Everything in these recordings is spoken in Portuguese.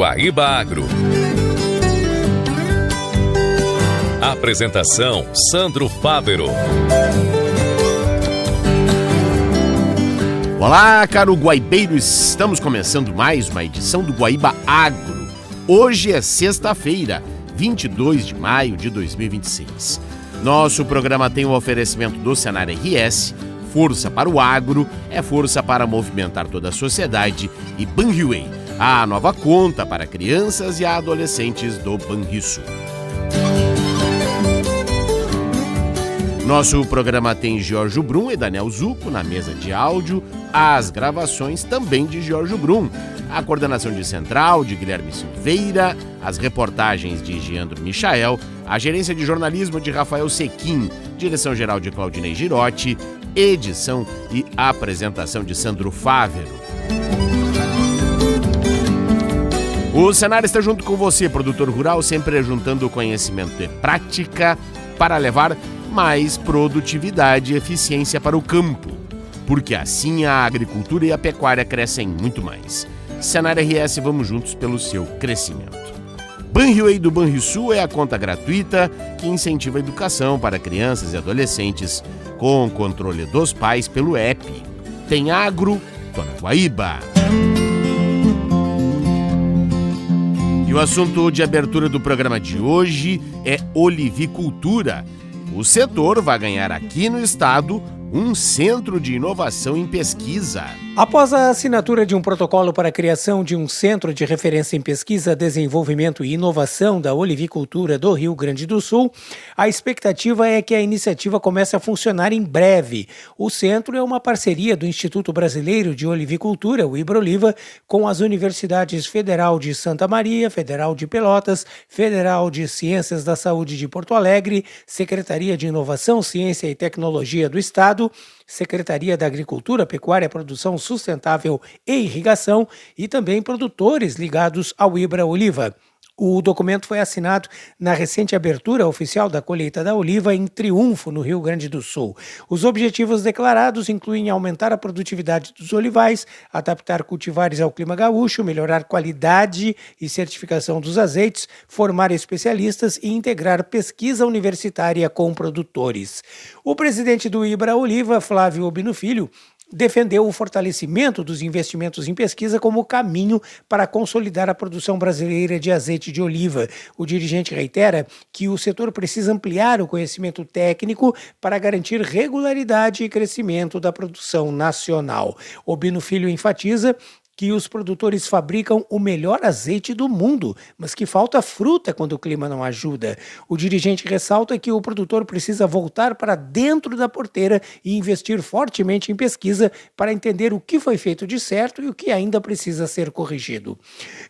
Guaíba Agro. Apresentação: Sandro Fávero. Olá, caro guaibeiro, estamos começando mais uma edição do Guaíba Agro. Hoje é sexta-feira, 22 de maio de 2026. Nosso programa tem o oferecimento do Senar RS, força para o agro, é força para movimentar toda a sociedade, e Banriway, a nova conta para crianças e adolescentes do Banrisul. Nosso programa tem Jorge Brum e Daniel Zucco na mesa de áudio, as gravações também de Jorge Brum, a coordenação de central de Guilherme Silveira, as reportagens de Giandro Michael, a gerência de jornalismo de Rafael Sequim, direção-geral de Claudinei Girotti, edição e apresentação de Sandro Fávero. O Senar está junto com você, produtor rural, sempre juntando conhecimento e prática para levar mais produtividade e eficiência para o campo, porque assim a agricultura e a pecuária crescem muito mais. Senar RS, vamos juntos pelo seu crescimento. Banriway do Banrisul é a conta gratuita que incentiva a educação para crianças e adolescentes com controle dos pais pelo app. Tem agro, tô na Guaíba. E o assunto de abertura do programa de hoje é olivicultura. O setor vai ganhar aqui no estado um centro de inovação em pesquisa. Após a assinatura de um protocolo para a criação de um centro de referência em pesquisa, desenvolvimento e inovação da olivicultura do Rio Grande do Sul, a expectativa é que a iniciativa comece a funcionar em breve. O centro é uma parceria do Instituto Brasileiro de Olivicultura, o IBROLIVA, com as Universidades Federal de Santa Maria, Federal de Pelotas, Federal de Ciências da Saúde de Porto Alegre, Secretaria de Inovação, Ciência e Tecnologia do Estado, Secretaria da Agricultura, Pecuária, Produção Sustentável e Irrigação e também produtores ligados ao Ibra Oliva. O documento foi assinado na recente abertura oficial da colheita da oliva em Triunfo, no Rio Grande do Sul. Os objetivos declarados incluem aumentar a produtividade dos olivais, adaptar cultivares ao clima gaúcho, melhorar qualidade e certificação dos azeites, formar especialistas e integrar pesquisa universitária com produtores. O presidente do Ibra Oliva, Flávio Obino Filho, defendeu o fortalecimento dos investimentos em pesquisa como caminho para consolidar a produção brasileira de azeite de oliva. O dirigente reitera que o setor precisa ampliar o conhecimento técnico para garantir regularidade e crescimento da produção nacional. Obino Filho enfatiza que os produtores fabricam o melhor azeite do mundo, mas que falta fruta quando o clima não ajuda. O dirigente ressalta que o produtor precisa voltar para dentro da porteira e investir fortemente em pesquisa para entender o que foi feito de certo e o que ainda precisa ser corrigido.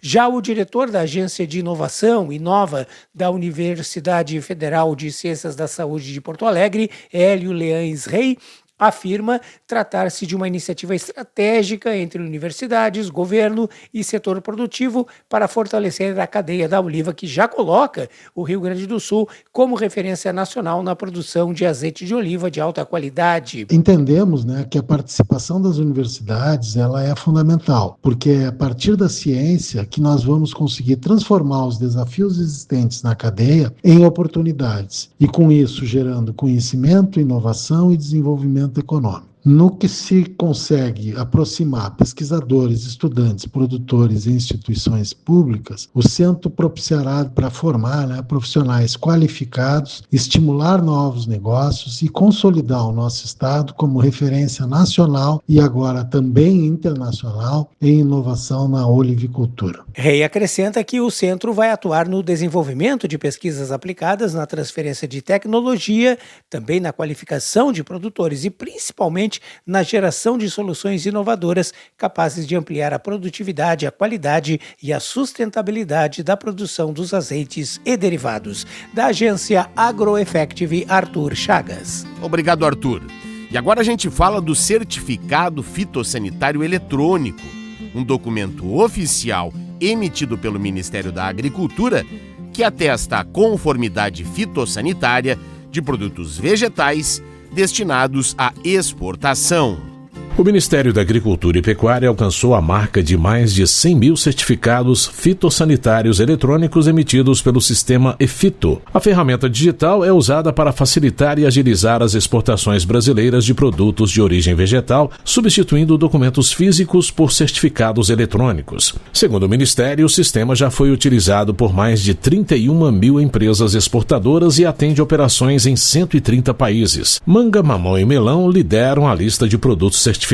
Já o diretor da Agência de Inovação, Inova, da Universidade Federal de Ciências da Saúde de Porto Alegre, Hélio Leães Rey, afirma tratar-se de uma iniciativa estratégica entre universidades, governo e setor produtivo para fortalecer a cadeia da oliva, que já coloca o Rio Grande do Sul como referência nacional na produção de azeite de oliva de alta qualidade. Entendemos, que a participação das universidades ela é fundamental, porque é a partir da ciência que nós vamos conseguir transformar os desafios existentes na cadeia em oportunidades e, com isso, gerando conhecimento, inovação e desenvolvimento econômico. No que se consegue aproximar pesquisadores, estudantes, produtores e instituições públicas, o centro propiciará para formar profissionais qualificados, estimular novos negócios e consolidar o nosso estado como referência nacional e agora também internacional em inovação na olivicultura. Rei acrescenta que o centro vai atuar no desenvolvimento de pesquisas aplicadas na transferência de tecnologia, também na qualificação de produtores e principalmente na geração de soluções inovadoras capazes de ampliar a produtividade, a qualidade e a sustentabilidade da produção dos azeites e derivados. Da agência AgroEffective, Arthur Chagas. Obrigado, Arthur. E agora a gente fala do Certificado Fitossanitário Eletrônico, um documento oficial emitido pelo Ministério da Agricultura que atesta a conformidade fitossanitária de produtos vegetais destinados à exportação. O Ministério da Agricultura e Pecuária alcançou a marca de mais de 100 mil certificados fitossanitários eletrônicos emitidos pelo sistema eFito. A ferramenta digital é usada para facilitar e agilizar as exportações brasileiras de produtos de origem vegetal, substituindo documentos físicos por certificados eletrônicos. Segundo o Ministério, o sistema já foi utilizado por mais de 31 mil empresas exportadoras e atende operações em 130 países. Manga, mamão e melão lideram a lista de produtos certificados.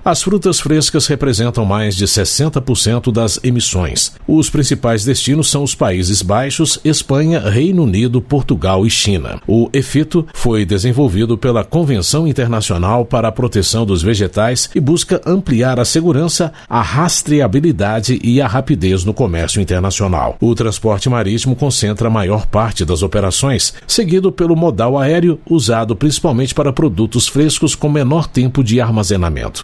As frutas frescas representam mais de 60% das emissões. Os principais destinos são os Países Baixos, Espanha, Reino Unido, Portugal e China. O eFito foi desenvolvido pela Convenção Internacional para a Proteção dos Vegetais e busca ampliar a segurança, a rastreabilidade e a rapidez no comércio internacional. O transporte marítimo concentra a maior parte das operações, seguido pelo modal aéreo, usado principalmente para produtos frescos com menor tempo de armazenamento.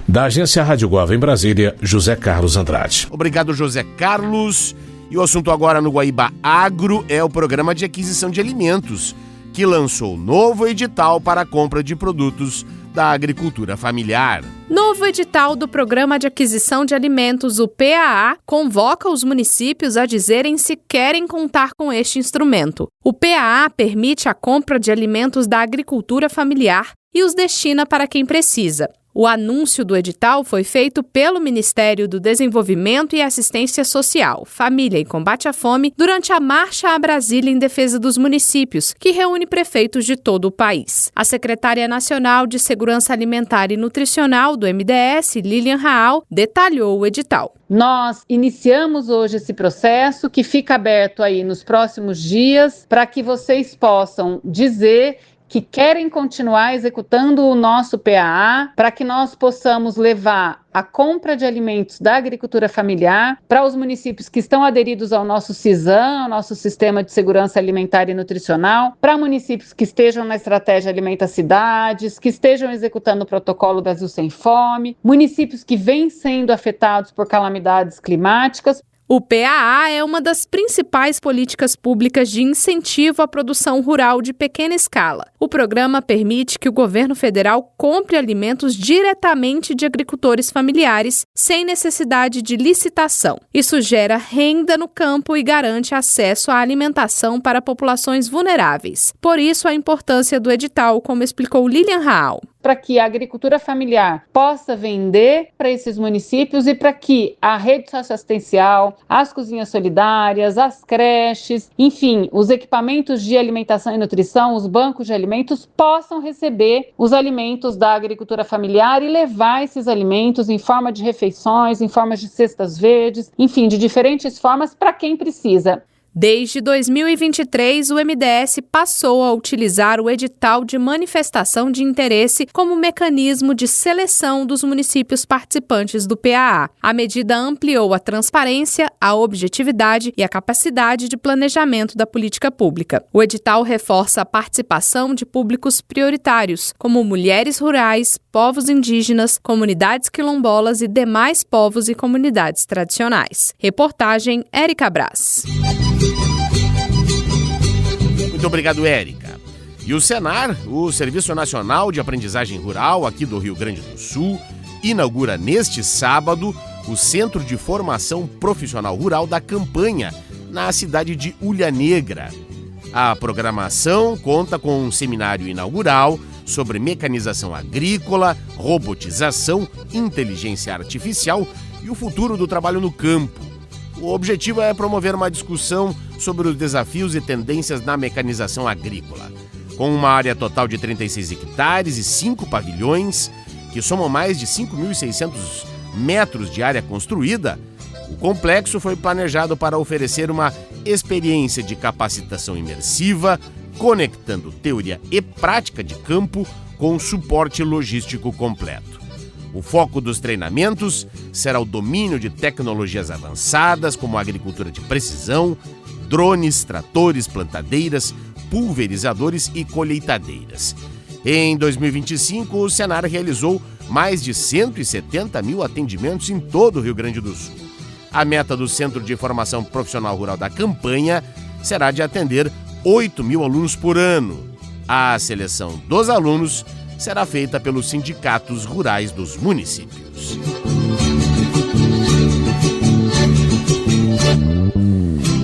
Da agência Rádio Guava em Brasília, José Carlos Andrade. Obrigado, José Carlos. E o assunto agora no Guaíba Agro é o Programa de Aquisição de Alimentos, que lançou novo edital para a compra de produtos da agricultura familiar. Novo edital do Programa de Aquisição de Alimentos, o PAA, convoca os municípios a dizerem se querem contar com este instrumento. O PAA permite a compra de alimentos da agricultura familiar e os destina para quem precisa. O anúncio do edital foi feito pelo Ministério do Desenvolvimento e Assistência Social, Família e Combate à Fome durante a Marcha a Brasília em defesa dos municípios, que reúne prefeitos de todo o país. A secretária nacional de Segurança Alimentar e Nutricional do MDS, Lilian Raal, detalhou o edital. Nós iniciamos hoje esse processo que fica aberto aí nos próximos dias para que vocês possam dizer que querem continuar executando o nosso PAA para que nós possamos levar a compra de alimentos da agricultura familiar para os municípios que estão aderidos ao nosso SISAM, ao nosso Sistema de Segurança Alimentar e Nutricional, para municípios que estejam na Estratégia Alimenta Cidades, que estejam executando o Protocolo Brasil Sem Fome, municípios que vêm sendo afetados por calamidades climáticas. O PAA é uma das principais políticas públicas de incentivo à produção rural de pequena escala. O programa permite que o governo federal compre alimentos diretamente de agricultores familiares, sem necessidade de licitação. Isso gera renda no campo e garante acesso à alimentação para populações vulneráveis. Por isso, a importância do edital, como explicou Lilian Raal. Para que a agricultura familiar possa vender para esses municípios e para que a rede socioassistencial, as cozinhas solidárias, as creches, enfim, os equipamentos de alimentação e nutrição, os bancos de alimentos, possam receber os alimentos da agricultura familiar e levar esses alimentos em forma de refeições, em forma de cestas verdes, enfim, de diferentes formas para quem precisa. Desde 2023, o MDS passou a utilizar o edital de manifestação de interesse como mecanismo de seleção dos municípios participantes do PAA. A medida ampliou a transparência, a objetividade e a capacidade de planejamento da política pública. O edital reforça a participação de públicos prioritários, como mulheres rurais, povos indígenas, comunidades quilombolas e demais povos e comunidades tradicionais. Reportagem Érica Brás. Muito obrigado, Érica. E o Senar, o Serviço Nacional de Aprendizagem Rural aqui do Rio Grande do Sul, inaugura neste sábado o Centro de Formação Profissional Rural da Campanha, na cidade de Ulha Negra. A programação conta com um seminário inaugural sobre mecanização agrícola, robotização, inteligência artificial e o futuro do trabalho no campo. O objetivo é promover uma discussão sobre os desafios e tendências na mecanização agrícola. Com uma área total de 36 hectares e 5 pavilhões, que somam mais de 5.600 metros de área construída, o complexo foi planejado para oferecer uma experiência de capacitação imersiva, conectando teoria e prática de campo com suporte logístico completo. O foco dos treinamentos será o domínio de tecnologias avançadas como a agricultura de precisão, drones, tratores, plantadeiras, pulverizadores e colheitadeiras. Em 2025, o Senar realizou mais de 170 mil atendimentos em todo o Rio Grande do Sul. A meta do Centro de Formação Profissional Rural da Campanha será de atender 8 mil alunos por ano. A seleção dos alunos será feita pelos sindicatos rurais dos municípios.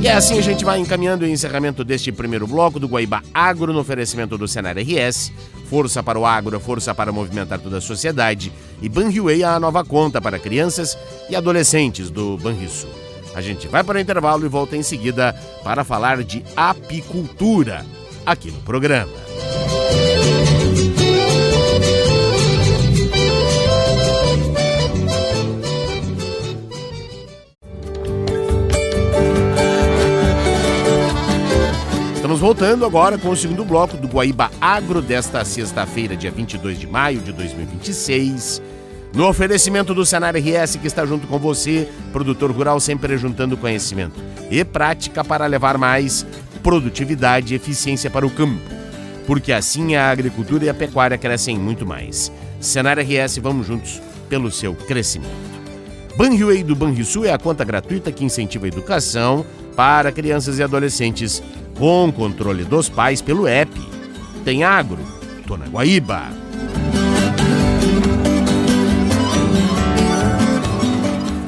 E assim a gente vai encaminhando o encerramento deste primeiro bloco do Guaíba Agro, no oferecimento do Senar RS, força para o agro, força para movimentar toda a sociedade, e Banriway, a nova conta para crianças e adolescentes do Banrisul. A gente vai para o intervalo e volta em seguida para falar de apicultura aqui no programa. Estamos voltando agora com o segundo bloco do Guaíba Agro desta sexta-feira, dia 22 de maio de 2026. No oferecimento do Senar RS, que está junto com você, produtor rural, sempre juntando conhecimento e prática para levar mais produtividade e eficiência para o campo. Porque assim a agricultura e a pecuária crescem muito mais. Senar RS, vamos juntos pelo seu crescimento. Banriway do Banrisul é a conta gratuita que incentiva a educação para crianças e adolescentes com controle dos pais pelo app. Tem agro, tô na Guaíba.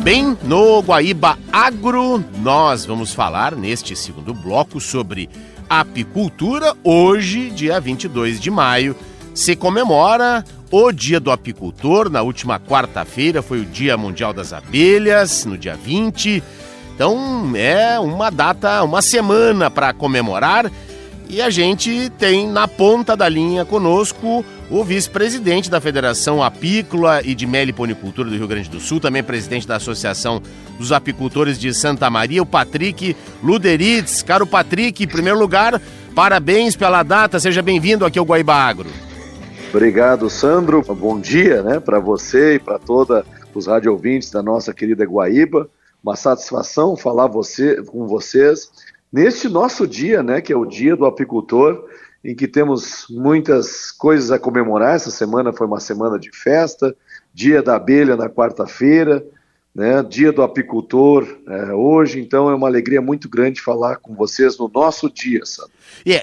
Bem, no Guaíba Agro, nós vamos falar neste segundo bloco sobre apicultura. Hoje, dia 22 de maio, se comemora o Dia do Apicultor. Na última quarta-feira foi o Dia Mundial das Abelhas, no dia 20. Então é uma data, uma semana para comemorar, e a gente tem na ponta da linha conosco o vice-presidente da Federação Apícola e de Meliponicultura do Rio Grande do Sul, também presidente da Associação dos Apicultores de Santa Maria, o Patrick Luderitz. Caro Patrick, em primeiro lugar, parabéns pela data, seja bem-vindo aqui ao Guaíba Agro. Obrigado, Sandro. Bom dia, para você e para todos os rádio-ouvintes da nossa querida Guaíba. Uma satisfação falar com vocês neste nosso dia, que é o Dia do Apicultor, em que temos muitas coisas a comemorar. Essa semana foi uma semana de festa, Dia da Abelha na quarta-feira, Dia do Apicultor hoje, então é uma alegria muito grande falar com vocês no nosso dia, sabe?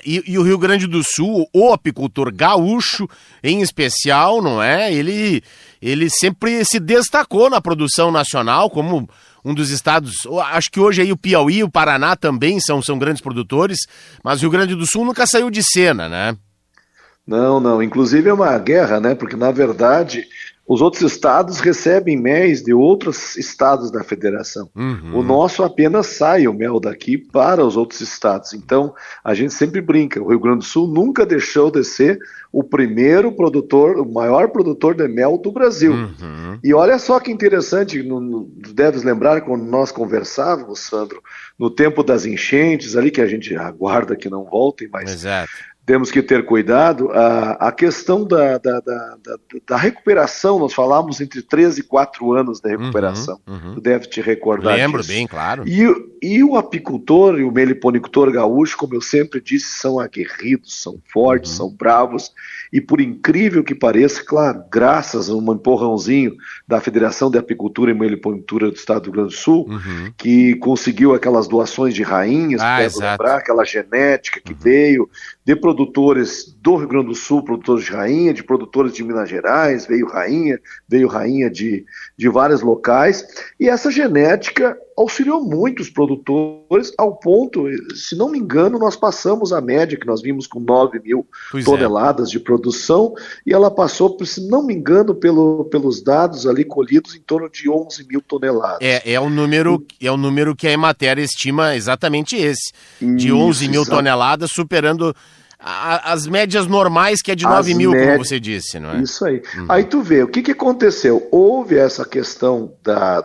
E o Rio Grande do Sul, o apicultor gaúcho em especial, não é? Ele sempre se destacou na produção nacional como um dos estados. Acho que hoje aí o Piauí e o Paraná também são grandes produtores, mas o Rio Grande do Sul nunca saiu de cena, né? Não, inclusive é uma guerra, porque na verdade os outros estados recebem mel de outros estados da federação. Uhum. O nosso apenas sai o mel daqui para os outros estados. Então, a gente sempre brinca, o Rio Grande do Sul nunca deixou de ser o primeiro produtor, o maior produtor de mel do Brasil. Uhum. E olha só que interessante, deves lembrar quando nós conversávamos, Sandro, no tempo das enchentes, ali que a gente aguarda que não voltem, mas... Exato. Temos que ter cuidado. A questão da recuperação, nós falamos entre 3 e 4 anos da recuperação. Tu deve te recordar Lembro disso. Bem, claro. E o apicultor e o meliponicultor gaúcho, como eu sempre disse, são aguerridos, são fortes, são bravos. E por incrível que pareça, claro, graças a um empurrãozinho da Federação de Apicultura e Meliponicultura do Estado do Rio Grande do Sul, que conseguiu aquelas doações de rainhas, devo lembrar, aquela genética que veio de produtores do Rio Grande do Sul, produtores de rainha, de produtores de Minas Gerais, veio rainha de vários locais, e essa genética auxiliou muito os produtores ao ponto, se não me engano, nós passamos a média, que nós vimos com 9 mil toneladas de produção, e ela passou, se não me engano, pelos dados ali colhidos, em torno de 11 mil toneladas. É o número que a Emater estima exatamente esse, de 11 mil toneladas, superando as médias normais, que é de 9 mil, como você disse, não é? Isso aí. Aí tu vê, o que aconteceu? Houve essa questão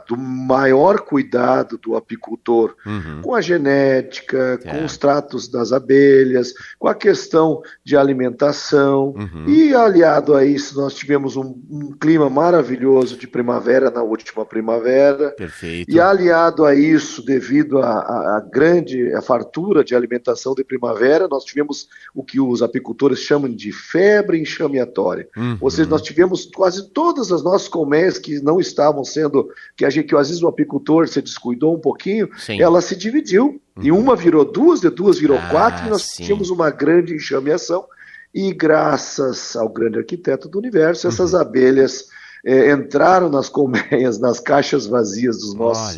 do maior cuidado do apicultor com a genética, com os tratos das abelhas, com a questão de alimentação, e aliado a isso nós tivemos um clima maravilhoso de primavera na última primavera. Perfeito. E aliado a isso, devido à grande fartura de alimentação de primavera, nós tivemos o que os apicultores chamam de febre enxameatória. Ou seja, nós tivemos quase todas as nossas colmeias que não estavam sendo, que às vezes o apicultor se descuidou um pouquinho, ela se dividiu, e uma virou 2, de 2 virou 4, e nós tínhamos uma grande enxameação. e graças ao grande arquiteto do universo, essas abelhas entraram nas colmeias, nas caixas vazias dos nossos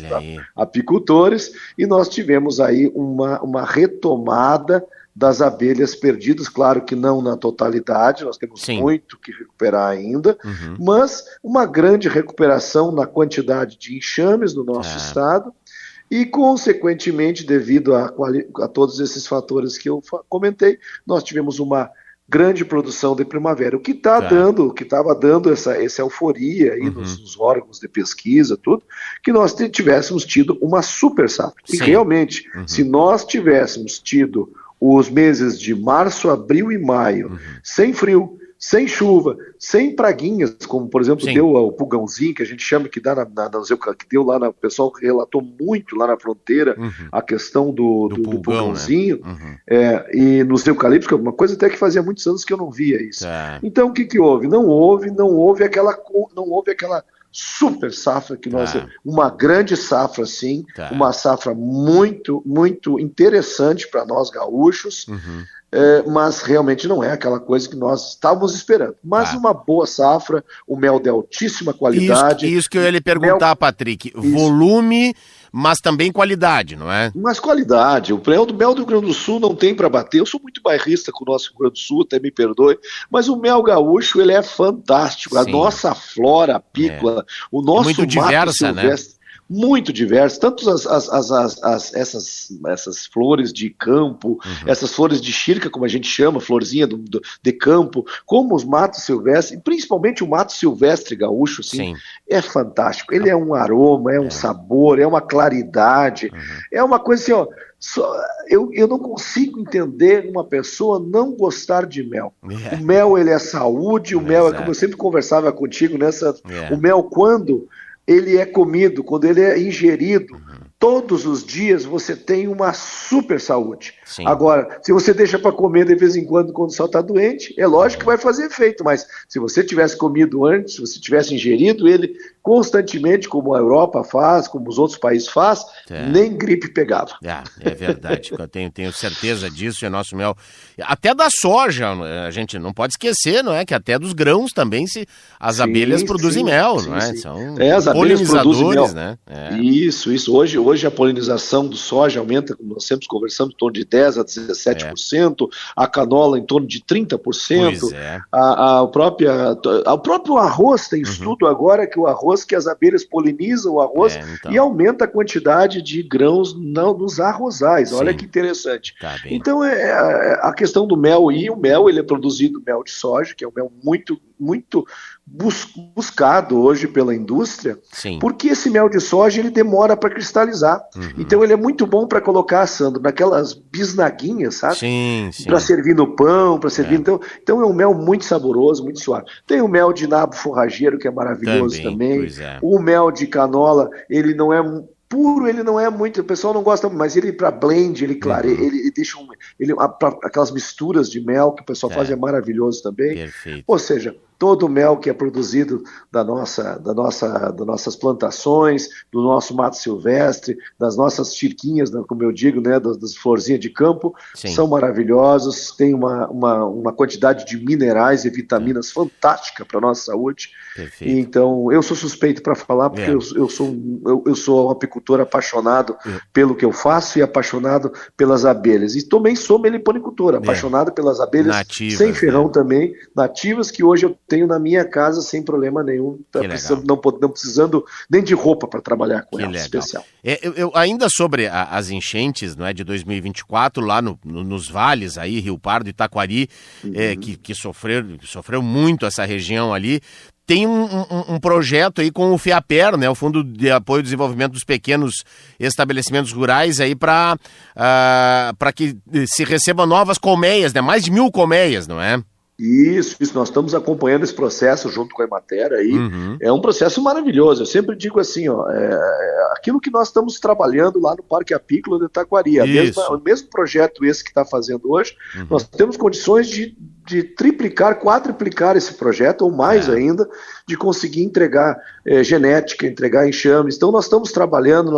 apicultores, e nós tivemos aí uma retomada das abelhas perdidas, claro que não na totalidade, nós temos muito que recuperar ainda, mas uma grande recuperação na quantidade de enxames no nosso estado, e consequentemente, devido a todos esses fatores que eu comentei, nós tivemos uma grande produção de primavera, o que estava dando essa euforia aí nos órgãos de pesquisa, tudo, que nós tivéssemos tido uma super safra. E realmente, se nós tivéssemos tido os meses de março, abril e maio, sem frio, sem chuva, sem praguinhas, como por exemplo deu o pulgãozinho, que a gente chama, que dá que deu lá, o pessoal relatou muito lá na fronteira a questão do pulgãozinho, né? E nos eucaliptos, que é uma coisa até que fazia muitos anos que eu não via isso. Então o que houve? Não houve aquela super safra que nós uma grande safra, sim, uma safra muito, muito interessante para nós gaúchos, mas realmente não é aquela coisa que nós estávamos esperando. Mas uma boa safra, o mel de altíssima qualidade. Isso que eu ia lhe perguntar, Patrick, volume, mas também qualidade, não é? Mas qualidade, o mel do Rio Grande do Sul não tem para bater. Eu sou muito bairrista com o nosso Rio Grande do Sul, até me perdoe, mas o mel gaúcho, ele é fantástico. A nossa flora apícola, o nosso muito diversa, silvestre, né? Muito diverso, tanto essas flores de campo, essas flores de xirca, como a gente chama, florzinha de campo, como os matos silvestres, e principalmente o mato silvestre gaúcho, assim, é fantástico. Ele é um aroma, é um sabor, é uma claridade, é uma coisa assim, ó, eu não consigo entender uma pessoa não gostar de mel. O mel, ele é saúde, o mel é como eu sempre conversava contigo, o mel, quando ele é comido, quando ele é ingerido, todos os dias você tem uma super saúde. Agora, se você deixa para comer de vez em quando o sol está doente, é lógico que vai fazer efeito, mas se você tivesse comido antes, se você tivesse ingerido ele constantemente, como a Europa faz, como os outros países fazem, nem gripe pegava. É verdade, eu tenho certeza disso, é nosso mel. Até da soja, a gente não pode esquecer, não é? Que até dos grãos também as abelhas produzem mel, não é? São as abelhas produzem mel, né? Isso. Hoje a polinização do soja aumenta, como nós sempre conversamos, em torno de 10% a 17%, a canola em torno de 30%, o próprio arroz tem estudo agora que o arroz, que as abelhas polinizam o arroz e aumenta a quantidade de grãos nos arrozais. Olha que interessante. Então a questão do mel, e o mel, ele é produzido mel de soja, que é um mel muito, muito buscado hoje pela indústria, porque esse mel de soja ele demora para cristalizar. Então ele é muito bom para colocar, Sandro, naquelas bisnaguinhas, sabe? Para servir no pão, para servir. Então é um mel muito saboroso, muito suave. Tem o mel de nabo forrageiro, que é maravilhoso também. O mel de canola, ele não é puro, ele não é muito, o pessoal não gosta, mas ele para blend, ele clareia, ele deixa aquelas misturas de mel que o pessoal faz, é maravilhoso também. Perfeito. Ou seja, todo o mel que é produzido das nossas plantações, do nosso mato silvestre, das nossas xirquinhas, como eu digo, né, das florzinhas de campo, são maravilhosos, tem uma quantidade de minerais e vitaminas fantástica para a nossa saúde. Perfeito. Então, eu sou suspeito para falar, porque eu sou um apicultor apaixonado pelo que eu faço e apaixonado pelas abelhas. E também sou meliponicultor, apaixonado pelas abelhas nativas, sem ferrão também, nativas, que hoje eu tenho na minha casa sem problema nenhum, não precisando nem de roupa para trabalhar com elas, especial. Eu ainda sobre as enchentes, não é, de 2024, lá nos vales, aí, Rio Pardo e Taquari, que sofreu muito essa região ali, tem um projeto aí com o FIAPER, né, o Fundo de Apoio ao Desenvolvimento dos Pequenos Estabelecimentos Rurais, aí para que se recebam novas colmeias, né, mais de 1.000 colmeias, não é? Isso, nós estamos acompanhando esse processo junto com a Emater aí, é um processo maravilhoso. Eu sempre digo assim, ó, aquilo que nós estamos trabalhando lá no Parque Apícola de Taquari, o mesmo projeto esse que está fazendo hoje, nós temos condições de triplicar, quadruplicar esse projeto, ou mais ainda, de conseguir entregar genética, entregar enxames. Então nós estamos trabalhando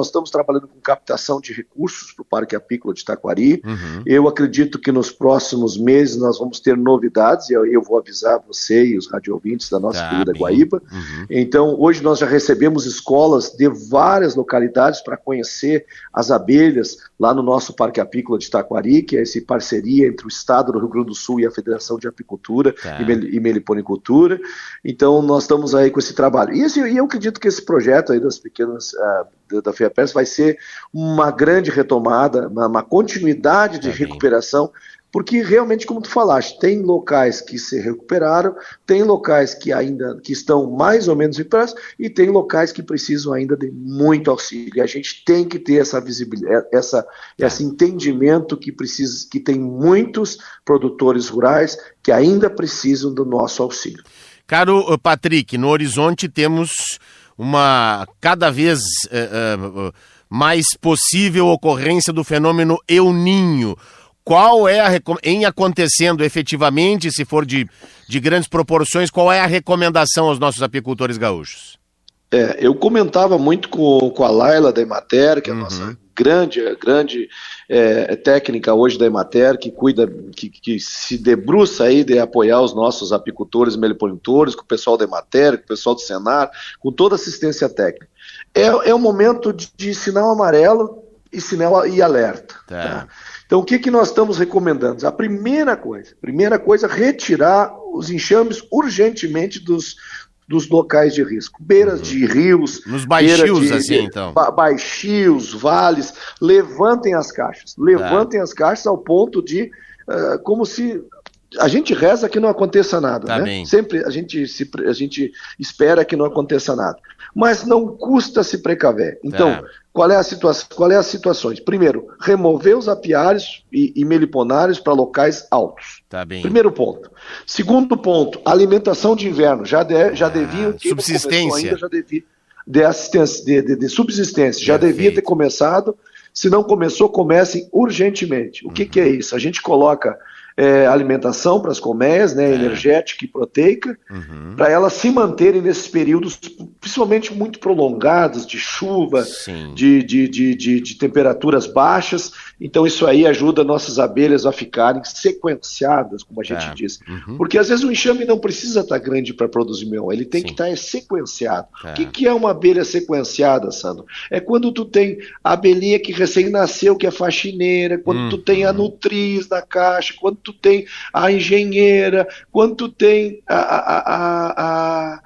com captação de recursos para o Parque Apícola de Taquari. Eu acredito que nos próximos meses nós vamos ter novidades, e eu vou avisar você e os radioouvintes da nossa querida Guaíba. Então hoje nós já recebemos escolas de várias localidades para conhecer as abelhas lá no nosso Parque Apícola de Taquari, que é essa parceria entre o Estado do Rio Grande do Sul e a Federação de Apicultura e Meliponicultura. Então nós estamos aí com esse trabalho. E eu acredito que esse projeto aí das pequenas da FEAPERS vai ser uma grande retomada, uma continuidade de recuperação, porque realmente, como tu falaste, tem locais que se recuperaram, tem locais que estão mais ou menos recuperados e tem locais que precisam ainda de muito auxílio. E a gente tem que ter essa visibilidade, esse entendimento que tem muitos produtores rurais que ainda precisam do nosso auxílio. Caro Patrick, no horizonte temos uma cada vez mais possível ocorrência do fenômeno El Niño. Qual é em acontecendo efetivamente, se for de grandes proporções, qual é a recomendação aos nossos apicultores gaúchos? Eu comentava muito com a Laila da Emater, que é a nossa grande técnica hoje da Emater, que cuida, que se debruça aí de apoiar os nossos apicultores e meliponicultores, com o pessoal da Emater, com o pessoal do Senar, com toda a assistência técnica. É um momento de sinal amarelo e alerta. Tá? Então, o que nós estamos recomendando? A primeira coisa, retirar os enxames urgentemente dos locais de risco. Beiras de rios. Nos baixios, então. Baixios, vales. Levantem as caixas. Levantem as caixas ao ponto de, como se... A gente reza que não aconteça nada, né? Bem. Sempre a gente espera que não aconteça nada. Mas não custa se precaver. Então, qual é a situação? Primeiro, remover os apiários e meliponários para locais altos. Tá bem. Primeiro ponto. Segundo ponto, alimentação de inverno. Já devia... Subsistência. De subsistência. Já devia ter começado. Se não começou, comecem urgentemente. O que é isso? A gente coloca alimentação para as colmeias, né, energética e proteica, para elas se manterem nesses períodos, principalmente muito prolongados, de chuva, de temperaturas baixas. Então isso aí ajuda nossas abelhas a ficarem sequenciadas, como a gente diz. Porque às vezes o enxame não precisa estar grande para produzir mel, ele tem que estar sequenciado. O que é uma abelha sequenciada, Sandro? É quando tu tem a abelhinha que recém-nasceu, que é faxineira, quando tu tem a nutriz na caixa, quando tu tem a engenheira, quando tu tem a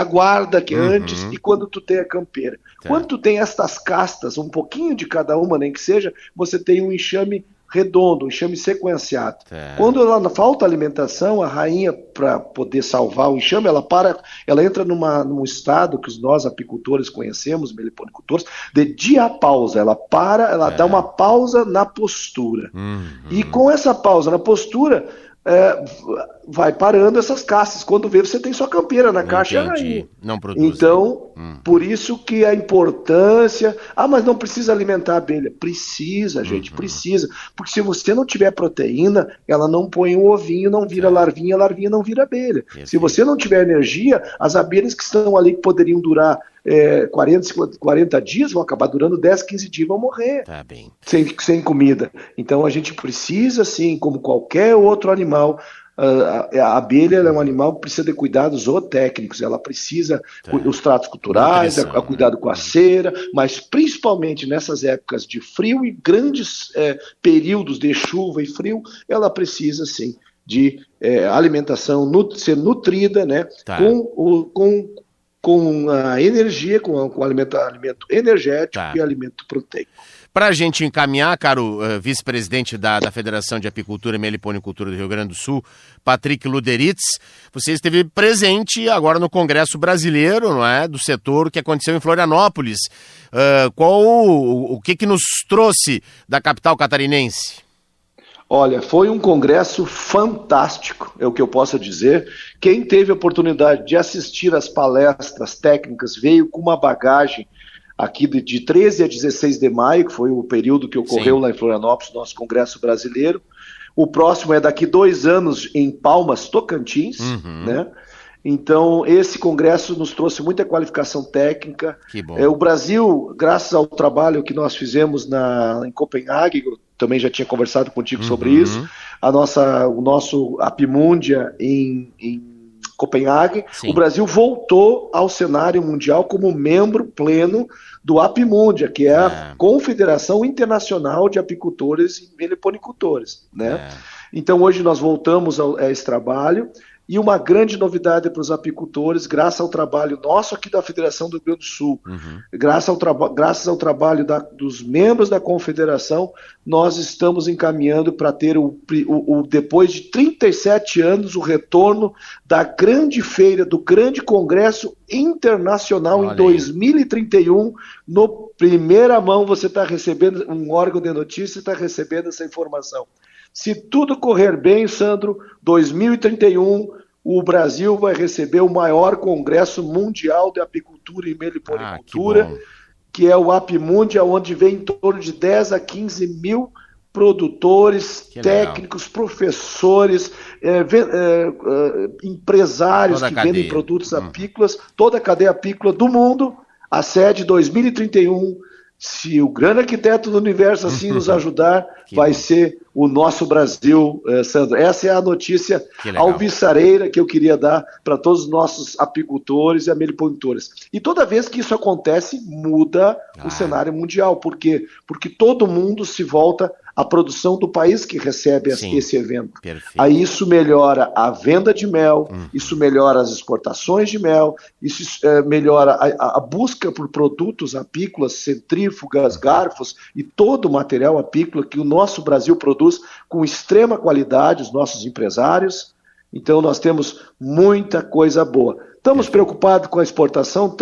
guarda, que é antes, e quando tu tem a campeira. Quando tu tem estas castas, um pouquinho de cada uma, nem que seja, você tem um enxame redondo, um enxame sequenciado. Quando ela falta alimentação, a rainha, para poder salvar o enxame, ela entra num estado que nós apicultores conhecemos, meliponicultores, de diapausa. Ela dá uma pausa na postura. E com essa pausa na postura, vai parando essas castas. Quando vê, você tem só campeira na caixa. Não produz. Então, por isso que a importância... mas não precisa alimentar a abelha. Precisa, gente, precisa. Porque se você não tiver proteína, ela não põe o ovinho, não vira larvinha, a larvinha não vira abelha. Se você não tiver energia, as abelhas que estão ali, que poderiam durar 40 dias, vão acabar durando 10, 15 dias, vão morrer. Tá bem. Sem comida. Então a gente precisa, sim, como qualquer outro animal, a abelha é um animal que precisa de cuidados zootécnicos, ela precisa os tratos culturais, a cuidado com a cera, mas principalmente nessas épocas de frio e grandes períodos de chuva e frio, ela precisa, sim, de alimentação, ser nutrida, né, com a energia, com alimento energético e alimento proteico. Para a gente encaminhar, caro vice-presidente da Federação de Apicultura e Meliponicultura do Rio Grande do Sul, Patrick Luderitz, você esteve presente agora no Congresso Brasileiro, não é, do setor que aconteceu em Florianópolis. O que nos trouxe da capital catarinense? Olha, foi um congresso fantástico, é o que eu posso dizer. Quem teve a oportunidade de assistir às palestras técnicas veio com uma bagagem aqui de 13 a 16 de maio, que foi o período que ocorreu lá em Florianópolis, nosso Congresso Brasileiro, O próximo é daqui 2 anos em Palmas, Tocantins, né? Então, esse congresso nos trouxe muita qualificação técnica. Que bom. O Brasil, graças ao trabalho que nós fizemos em Copenhague, eu também já tinha conversado contigo sobre isso, o nosso Apimúndia em Copenhague, o Brasil voltou ao cenário mundial como membro pleno do Apimúndia, que é a Confederação Internacional de Apicultores e Meliponicultores, né? Então, hoje nós voltamos a esse trabalho. E uma grande novidade para os apicultores, graças ao trabalho nosso aqui da Federação do Rio Grande do Sul, graças ao trabalho dos membros da Confederação, nós estamos encaminhando para ter, depois de 37 anos, o retorno da grande feira, do grande congresso internacional em 2031. No primeira mão você está recebendo, um órgão de notícia está recebendo essa informação. Se tudo correr bem, Sandro, 2031, o Brasil vai receber o maior congresso mundial de apicultura e meliponicultura, que é o Apimúndia, onde vem em torno de 10 a 15 mil produtores, técnicos, professores, empresários que vendem produtos apícolas, toda a cadeia apícola do mundo. A sede 2031, se o grande arquiteto do universo assim nos ajudar, vai ser o nosso Brasil, Sandro. Essa é a notícia alvissareira que eu queria dar para todos os nossos apicultores e meliponicultores. E toda vez que isso acontece, muda o cenário mundial. Por quê? Porque todo mundo se volta à produção do país que recebe esse evento. Perfeito. Aí isso melhora a venda de mel, isso melhora as exportações de mel, isso melhora a busca por produtos apícolas, centrífugas, garfos e todo o material apícola que o nosso Brasil produz com extrema qualidade, os nossos empresários. Então nós temos muita coisa boa. Estamos preocupados com a exportação?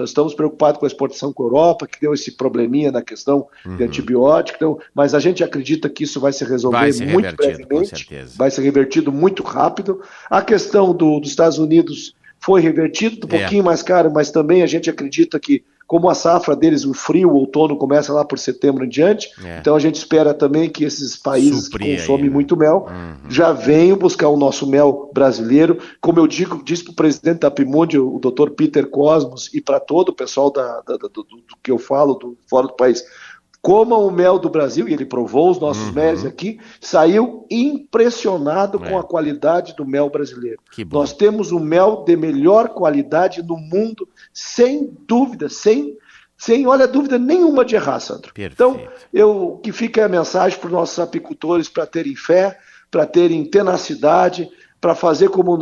Estamos preocupados com a exportação com a Europa, que deu esse probleminha na questão de antibiótico, então, mas a gente acredita que isso vai se resolver muito brevemente, vai ser revertido muito rápido. A questão dos Estados Unidos foi revertido, um pouquinho mais caro, mas também a gente acredita que, como a safra deles, o frio, o outono começa lá por setembro em diante, então a gente espera também que esses países que consomem muito mel já venham buscar o nosso mel brasileiro. Como eu disse para o presidente da Apimúndia, o Dr. Peter Cosmos, e para todo o pessoal do que eu falo, fora do país, comam o mel do Brasil, e ele provou os nossos melos aqui, saiu impressionado com a qualidade do mel brasileiro. Nós temos o mel de melhor qualidade no mundo, sem dúvida, sem olha, dúvida nenhuma de errar, Sandro. Então, que fica a mensagem para os nossos apicultores, para terem fé, para terem tenacidade, para fazer como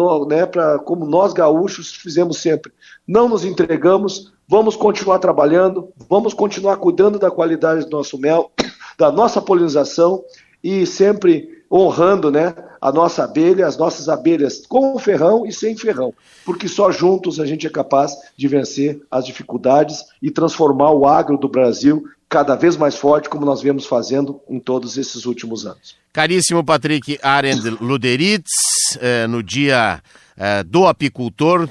nós gaúchos fizemos sempre. Não nos entregamos, vamos continuar trabalhando, vamos continuar cuidando da qualidade do nosso mel, da nossa polinização e sempre honrando, a nossa abelha, as nossas abelhas com ferrão e sem ferrão, porque só juntos a gente é capaz de vencer as dificuldades e transformar o agro do Brasil cada vez mais forte, como nós viemos fazendo em todos esses últimos anos. Caríssimo Patrick Arend Luderitz, no dia do apicultor,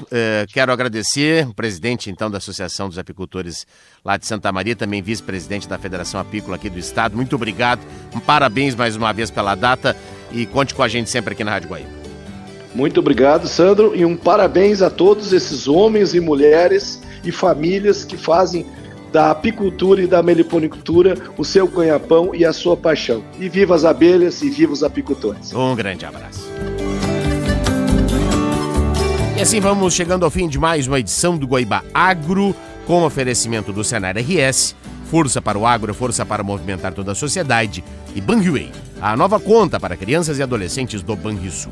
quero agradecer o presidente então da Associação dos Apicultores lá de Santa Maria, também vice-presidente da Federação Apícola aqui do estado. Muito obrigado, parabéns mais uma vez pela data e conte com a gente sempre aqui na Rádio Guaíba. Muito obrigado, Sandro, e um parabéns a todos esses homens e mulheres e famílias que fazem da apicultura e da meliponicultura o seu ganha-pão e a sua paixão. E viva as abelhas e viva os apicultores. Um grande abraço. E assim vamos chegando ao fim de mais uma edição do Guaíba Agro, com oferecimento do Senar RS, força para o agro, força para movimentar toda a sociedade, e Banriway, a nova conta para crianças e adolescentes do Banrisul.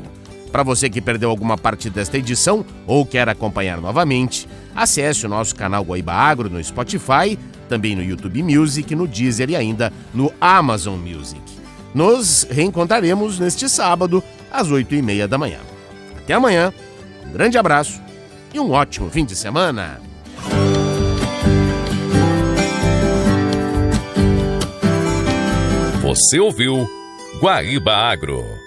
Para você que perdeu alguma parte desta edição ou quer acompanhar novamente, acesse o nosso canal Guaíba Agro no Spotify, também no YouTube Music, no Deezer e ainda no Amazon Music. Nos reencontraremos neste sábado, às 8h30 da manhã. Até amanhã, um grande abraço e um ótimo fim de semana. Você ouviu Guaíba Agro.